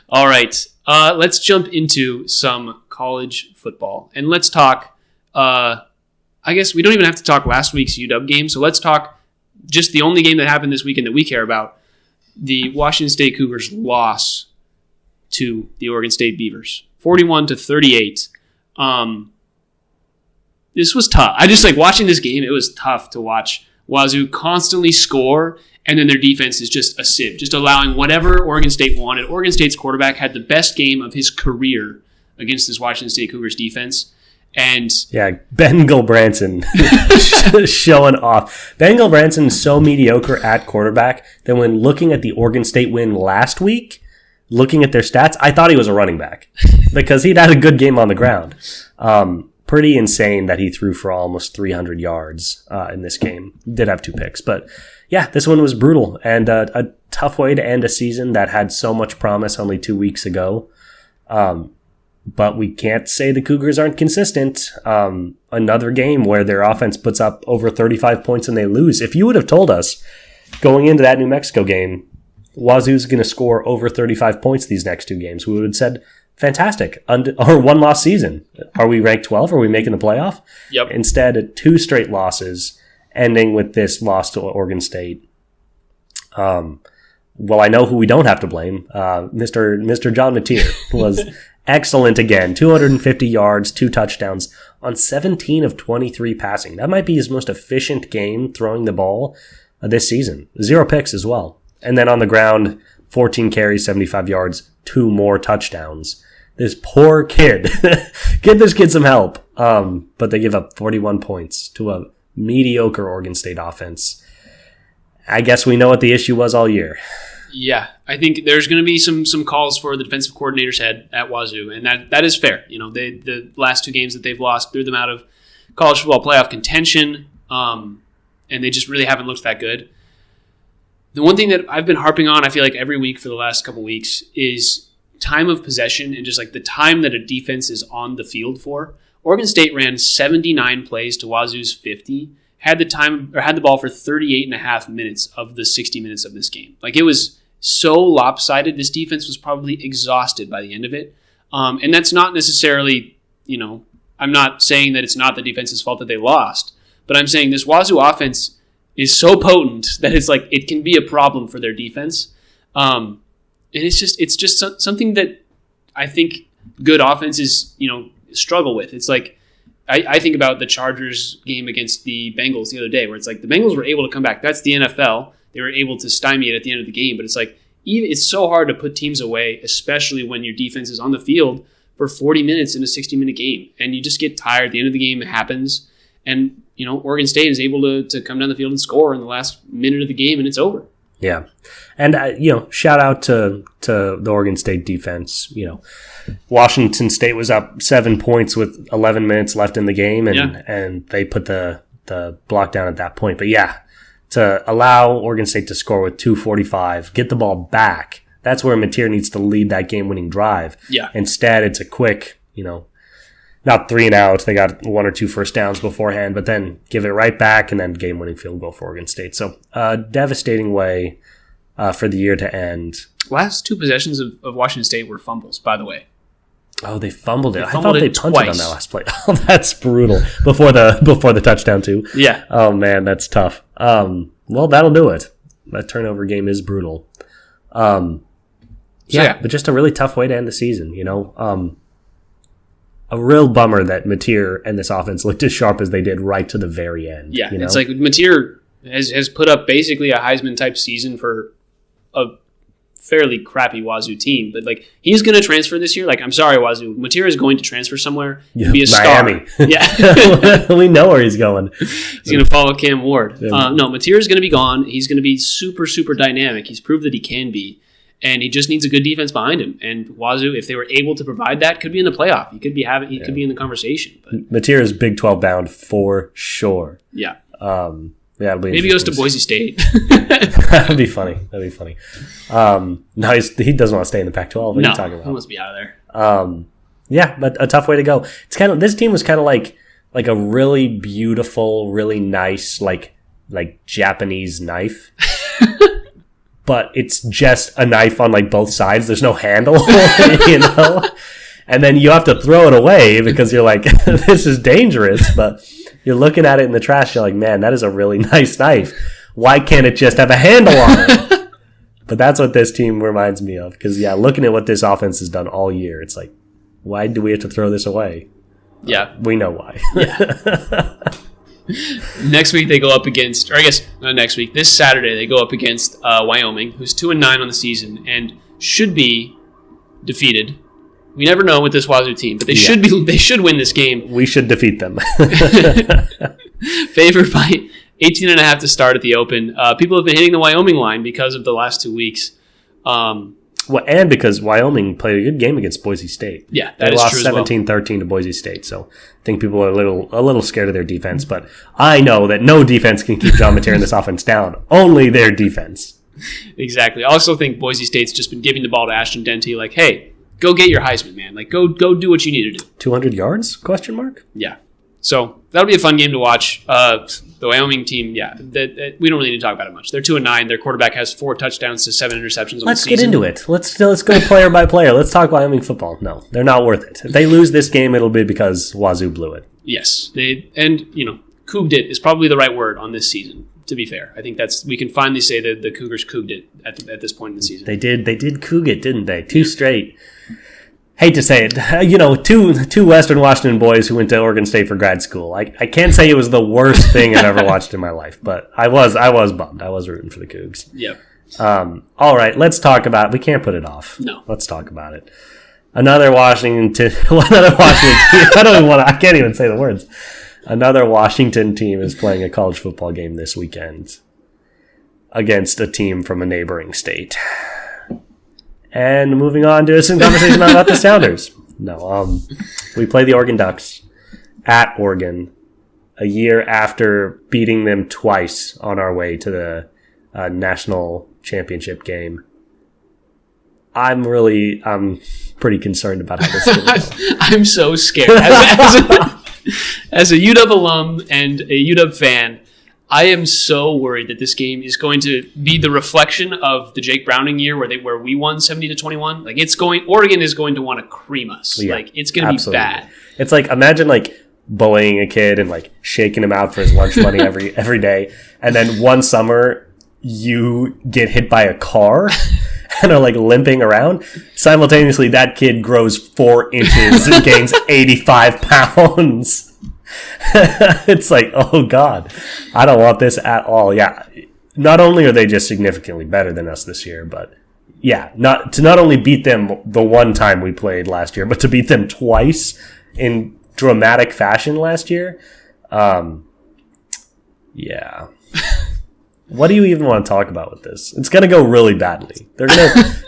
All right. Let's jump into some college football. And let's talk, I guess we don't even have to talk last week's UW game. So let's talk just the only game that happened this weekend that we care about. The Washington State Cougars loss to the Oregon State Beavers. 41-38. This was tough. I just watching this game, it was tough to watch Wazoo constantly score, and then their defense is just a sieve, just allowing whatever Oregon State wanted. Oregon State's quarterback had the best game of his career against this Washington State Cougars defense. And yeah, Ben Gulbranson showing off. Ben Gulbranson is so mediocre at quarterback that when looking at the Oregon State win last week, looking at their stats, I thought he was a running back because he'd had a good game on the ground. Pretty insane that he threw for almost 300 yards in this game. Did have 2 picks, but yeah, this one was brutal and a tough way to end a season that had so much promise only 2 weeks ago. But we can't say the Cougars aren't consistent. Another game where their offense puts up over 35 points and they lose. If you would have told us going into that New Mexico game, Wazoo's going to score over 35 points these next 2 games, we would have said, fantastic. Or one-loss season. Are we ranked 12? Are we making the playoff? Yep. Instead, 2 straight losses, ending with this loss to Oregon State. Well, I know who we don't have to blame. Mr. John Mateer was excellent again. 250 yards, 2 touchdowns on 17 of 23 passing. That might be his most efficient game throwing the ball this season. 0 picks as well. And then on the ground, 14 carries, 75 yards, 2 more touchdowns. This poor kid. Get this kid some help. But they give up 41 points to a mediocre Oregon State offense. I guess we know what the issue was all year. Yeah, I think there's going to be some calls for the defensive coordinator's head at Wazoo, and that is fair. You know, the last 2 games that they've lost threw them out of college football playoff contention, and they just really haven't looked that good. The one thing that I've been harping on, I feel like every week for the last couple weeks, is time of possession and just the time that a defense is on the field for. Oregon State ran 79 plays to Wazoo's 50, had the ball for 38 and a half minutes of the 60 minutes of this game. It was so lopsided. This defense was probably exhausted by the end of it. And that's not necessarily, I'm not saying that it's not the defense's fault that they lost, but I'm saying this Wazoo offense is so potent that it can be a problem for their defense. And it's just something that I think good offenses, struggle with. It's I think about the Chargers game against the Bengals the other day, where it's the Bengals were able to come back. That's the NFL. They were able to stymie it at the end of the game. But it's so hard to put teams away, especially when your defense is on the field for 40 minutes in a 60-minute game. And you just get tired. The end of the game happens. And, Oregon State is able to come down the field and score in the last minute of the game, and it's over. Yeah. And, shout out to the Oregon State defense. Washington State was up 7 points with 11 minutes left in the game, and they put the block down at that point. But, yeah, to allow Oregon State to score with 2:45, get the ball back, that's where Mateer needs to lead that game-winning drive. Yeah. Instead, it's a quick, not 3 and out. They got 1 or 2 first downs beforehand, but then give it right back and then game-winning field goal for Oregon State. So devastating way for the year to end. Last 2 possessions of Washington State were fumbles, by the way. Oh, they fumbled it. I thought they punted twice on that last play. Oh, that's brutal. Before the touchdown too. Yeah. Oh man, that's tough. Well, that'll do it. That turnover game is brutal. But just a really tough way to end the season. A real bummer that Mateer and this offense looked as sharp as they did right to the very end. Yeah, it's Mateer has put up basically a Heisman-type season for a fairly crappy Wazoo team. But, he's going to transfer this year. I'm sorry, Wazoo. Mateer is going to transfer somewhere and be a Miami. star. Yeah. We know where he's going. He's going to follow Cam Ward. No, Mateer is going to be gone. He's going to be super, super dynamic. He's proved that he can be. And he just needs a good defense behind him. And Wazoo, if they were able to provide that, could be in the playoff. He could be in the conversation. But Mateer is Big 12 bound for sure. Yeah. Maybe he goes to Boise State. That'd be funny. No, he doesn't want to stay in the Pac-12. What are you talking about? He must be out of there. But a tough way to go. It's this team was kind of like a really beautiful, really nice, like Japanese knife. but it's just a knife on like both sides. There's no handle, you know? And then you have to throw it away because you're like, this is dangerous. But you're looking at it in the trash. You're like, man, that is a really nice knife. Why can't it just have a handle on it? But that's what this team reminds me of. Because, yeah, looking at what this offense has done all year, it's like, why do we have to throw this away? Yeah. We know why. Yeah. Next week they go up against, or I guess not next week, this Saturday they go up against Wyoming, who's 2-9 on the season and should be defeated. We never know with this Wazoo team, but they should be. They should win this game. We should defeat them. Favored by 18.5 to start at the Open. People have been hitting the Wyoming line because of the last 2 weeks. Well, and because Wyoming played a good game against Boise State. Yeah, they lost 17-13 to Boise State. So I think people are a little scared of their defense. But I know that no defense can keep John Mateer and this offense down. Only their defense. Exactly. I also think Boise State's just been giving the ball to Ashton Denty, like, hey, go get your Heisman, man. Like, go do what you need to do. 200 yards? Question mark? Yeah. So that'll be a fun game to watch. The Wyoming team, we don't really need to talk about it much. They're 2-9. Their quarterback has 4 touchdowns to 7 interceptions. Let's get into it. Let's go player by player. Let's talk Wyoming football. No, they're not worth it. If they lose this game, it'll be because Wazoo blew it. Yes, couged it is probably the right word on this season. To be fair, I think we can finally say that the Cougars couged it at this point in the season. They did coug it, didn't they? 2 straight. Hate to say it, two Western Washington boys who went to Oregon State for grad school. I can't say it was the worst thing I've ever watched in my life, but I was bummed. I was rooting for the Cougs. Yep. All right, let's talk about. We can't put it off. No. Let's talk about it. Another Washington team. I can't even say the words. Another Washington team is playing a college football game this weekend against a team from a neighboring state. And moving on to some conversation about the Sounders. No, we play the Oregon Ducks at Oregon a year after beating them twice on our way to the national championship game. I'm pretty concerned about how this is going to go. I'm so scared. As a UW alum and a UW fan, I am so worried that this game is going to be the reflection of the Jake Browning year where we won 70-21. Like Oregon is going to want to cream us. Yeah, like it's going to be bad. It's like imagine like bullying a kid and like shaking him out for his lunch money every day, and then one summer you get hit by a car and are like limping around. Simultaneously, that kid grows 4 inches and gains 85 pounds. It's like, oh God, I don't want this at all. Yeah. Not only are they just significantly better than us this year, but yeah, not only beat them the one time we played last year, but to beat them twice in dramatic fashion last year. Yeah. What do you even want to talk about with this? It's going to go really badly. They're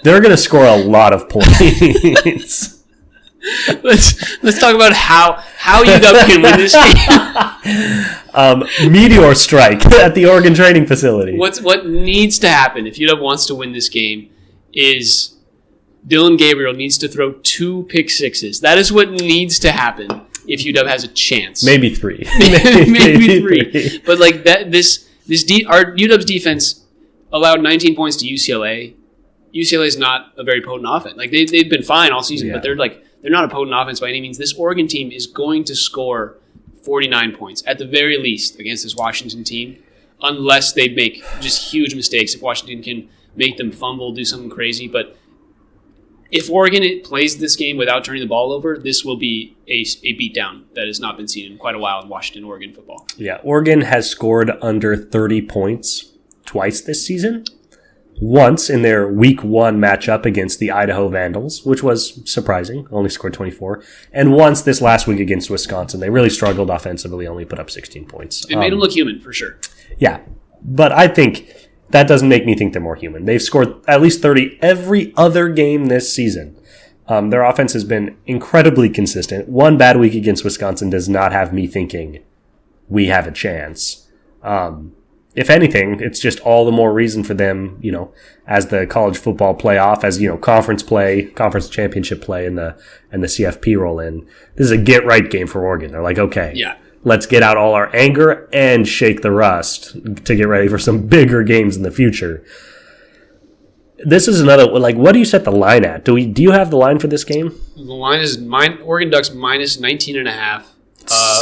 going to score a lot of points. Let's talk about how UW can win this game. Meteor strike at the Oregon training facility. What needs to happen if UW wants to win this game is Dylan Gabriel needs to throw 2 pick sixes. That is what needs to happen if UW has a chance. Maybe 3. Maybe 3. But like that, our UW's defense allowed 19 points to UCLA. UCLA is not a very potent offense. Like they've been fine all season, but they're not a potent offense by any means. This Oregon team is going to score 49 points at the very least against this Washington team, unless they make just huge mistakes. If Washington can make them fumble, do something crazy, but if Oregon plays this game without turning the ball over, this will be a beatdown that has not been seen in quite a while in Washington-Oregon football. Yeah, Oregon has scored under 30 points twice this season. Once in their Week 1 matchup against the Idaho Vandals, which was surprising, only scored 24. And once this last week against Wisconsin. They really struggled offensively, only put up 16 points. It made them look human, for sure. Yeah, but I think that doesn't make me think they're more human. They've scored at least 30 every other game this season. Their offense has been incredibly consistent. One bad week against Wisconsin does not have me thinking we have a chance. If anything, it's just all the more reason for them, as the college football playoff, as conference championship play, and the CFP roll in. This is a get right game for Oregon. They're like, okay, let's get out all our anger and shake the rust to get ready for some bigger games in the future. This is another, like, what do you set the line at? Do you have the line for this game? The line is Oregon Ducks minus 19.5.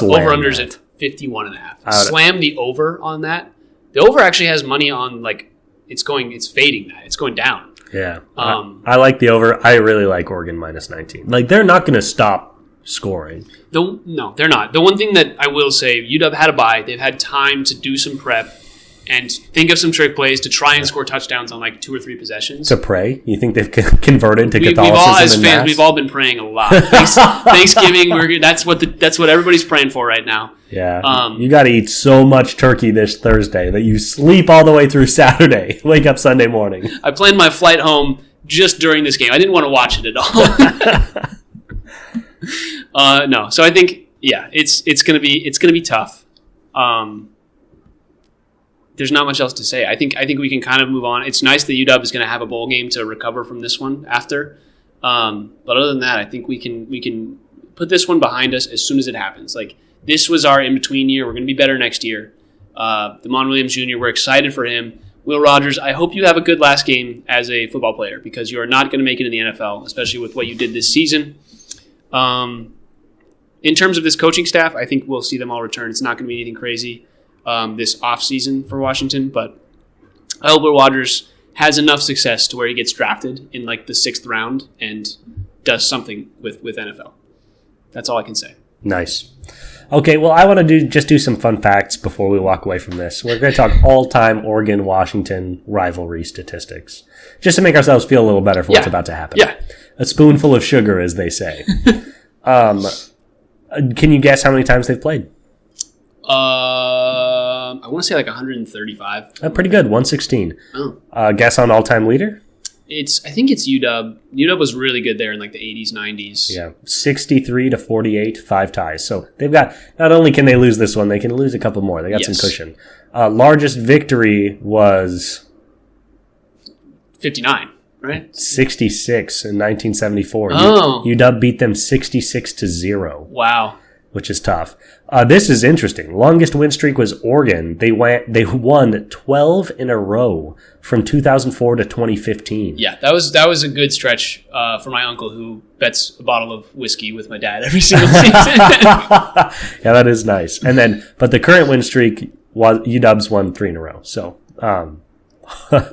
Over-unders at 51.5. Slam the over on that. The over actually has money on, like, it's fading that. It's going down. Yeah. I like the over. I really like Oregon minus 19. Like, they're not going to stop scoring. No, they're not. The one thing that I will say, UW had a bye. They've had time to do some prep and think of some trick plays to try and score touchdowns on like 2 or 3 possessions. To pray? You think they've converted to Catholicism? We've all, as fans, we've all been praying a lot. Thanksgiving, that's what everybody's praying for right now. Yeah. You got to eat so much turkey this Thursday that you sleep all the way through Saturday. Wake up Sunday morning. I planned my flight home just during this game. I didn't want to watch it at all. No. So I think, yeah, it's gonna be tough. There's not much else to say. I think we can kind of move on. It's nice that UW is going to have a bowl game to recover from this one after. But other than that, I think we can put this one behind us as soon as it happens. Like, this was our in-between year. We're going to be better next year. Damon Williams Jr., we're excited for him. Will Rogers, I hope you have a good last game as a football player because you are not going to make it in the NFL, especially with what you did this season. In terms of this coaching staff, I think we'll see them all return. It's not going to be anything crazy this offseason for Washington, but I hope Will Rogers has enough success to where he gets drafted in like the 6th round and does something with NFL. That's all I can say. Nice. Okay, well, I want to do some fun facts before we walk away from this. We're going to talk all-time Oregon-Washington rivalry statistics, just to make ourselves feel a little better for what's about to happen. Yeah. A spoonful of sugar, as they say. Can you guess how many times they've played? I want to say like 135. Pretty good, 116. Oh. Guess on all-time leader? I think it's UW. UW was really good there in like the 80s, 90s. Yeah, 63-48, 5 ties. So they've got, not only can they lose this one, they can lose a couple more. They got some cushion. Largest victory was 59, right? 66 in 1974. Oh. UW beat them 66-0. Wow. Which is tough. This is interesting. Longest win streak was Oregon. They won 12 in a row from 2004 to 2015. Yeah, that was a good stretch for my uncle who bets a bottle of whiskey with my dad every single season. Yeah, that is nice. But the current win streak was UW's won 3 in a row. So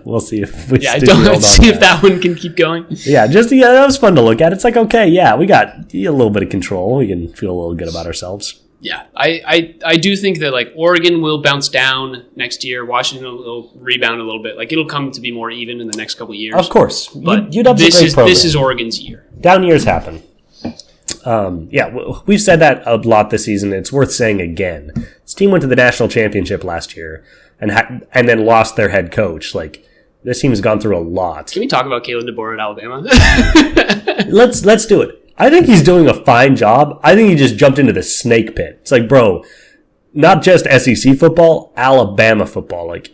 we'll see if we if that one can keep going. Yeah, that was fun to look at. It's like, okay, yeah, we got a little bit of control. We can feel a little good about ourselves. Yeah, I do think that like Oregon will bounce down next year. Washington will rebound a little bit. Like it'll come to be more even in the next couple of years. Of course, but UW's a great program. This is Oregon's year. Down years happen. We've said that a lot this season. It's worth saying again. This team went to the national championship last year and then lost their head coach. Like, this team has gone through a lot. Can we talk about Kalen DeBoer at Alabama? Let's do it. I think he's doing a fine job. I think he just jumped into the snake pit. It's like, bro, not just SEC football, Alabama football. Like,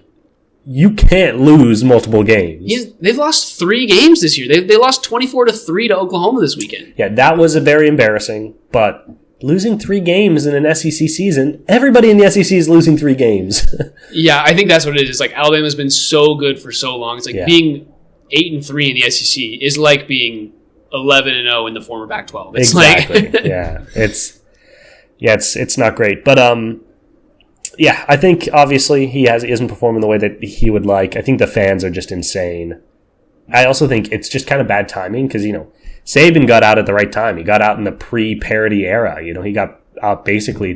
you can't lose multiple games. They've lost 3 games this year. They lost 24-3 to Oklahoma this weekend. Yeah, that was a very embarrassing, but losing 3 games in an SEC season, everybody in the SEC is losing 3 games. Yeah, I think that's what it is. Like, Alabama's been so good for so long. It's like being 8-3 in the SEC is like being 11-0 in the former Pac-12. It's exactly. Like Yeah, it's not great, but I think obviously he isn't performing the way that he would like. I think the fans are just insane. I also think it's just kind of bad timing because Saban got out at the right time. He got out in the pre-parity era. He got out basically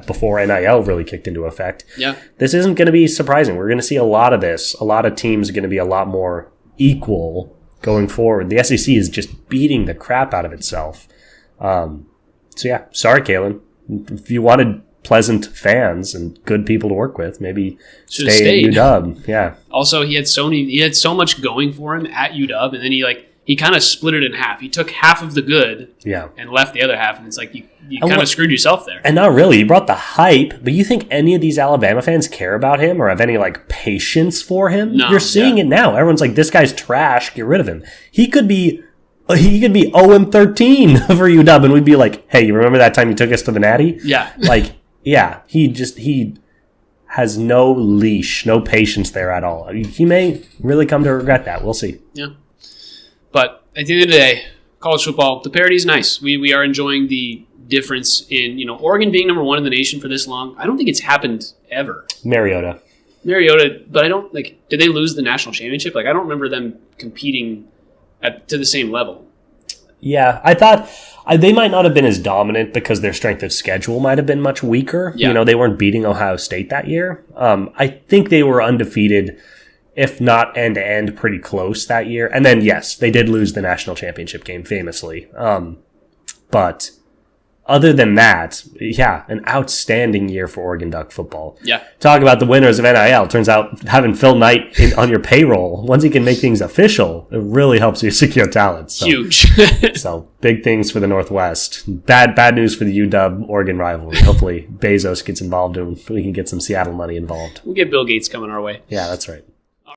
before NIL really kicked into effect. Yeah, this isn't going to be surprising. We're going to see a lot of this. A lot of teams are going to be a lot more equal going forward. The SEC is just beating the crap out of itself. Sorry, Kalen. If you wanted pleasant fans and good people to work with, maybe stay at UW. Yeah. Also, he had so much going for him at UW, and then he kind of split it in half. He took half of the good and left the other half, and it's like you kind of screwed yourself there. And not really. He brought the hype, but you think any of these Alabama fans care about him or have any patience for him? No, you're seeing it now. Everyone's like, this guy's trash, get rid of him. He could be 0-13 for UW, and we'd be like, hey, you remember that time you took us to the Natty? Yeah. He has no leash, no patience there at all. He may really come to regret that. We'll see. Yeah. But at the end of the day, college football, the parity is nice. We are enjoying the difference in, Oregon being number one in the nation for this long. I don't think it's happened ever. Mariota, but I don't, did they lose the national championship? I don't remember them competing to the same level. Yeah, I thought they might not have been as dominant because their strength of schedule might have been much weaker. Yeah. They weren't beating Ohio State that year. I think they were undefeated, if not end-to-end, pretty close that year. And then, yes, they did lose the national championship game famously. But other than that, yeah, an outstanding year for Oregon Duck football. Yeah. Talk about the winners of NIL. Turns out having Phil Knight on your payroll, once he can make things official, it really helps you secure talent. So, huge. So big things for the Northwest. Bad news for the UW-Oregon rivalry. Hopefully Bezos gets involved and we can get some Seattle money involved. We'll get Bill Gates coming our way. Yeah, that's right.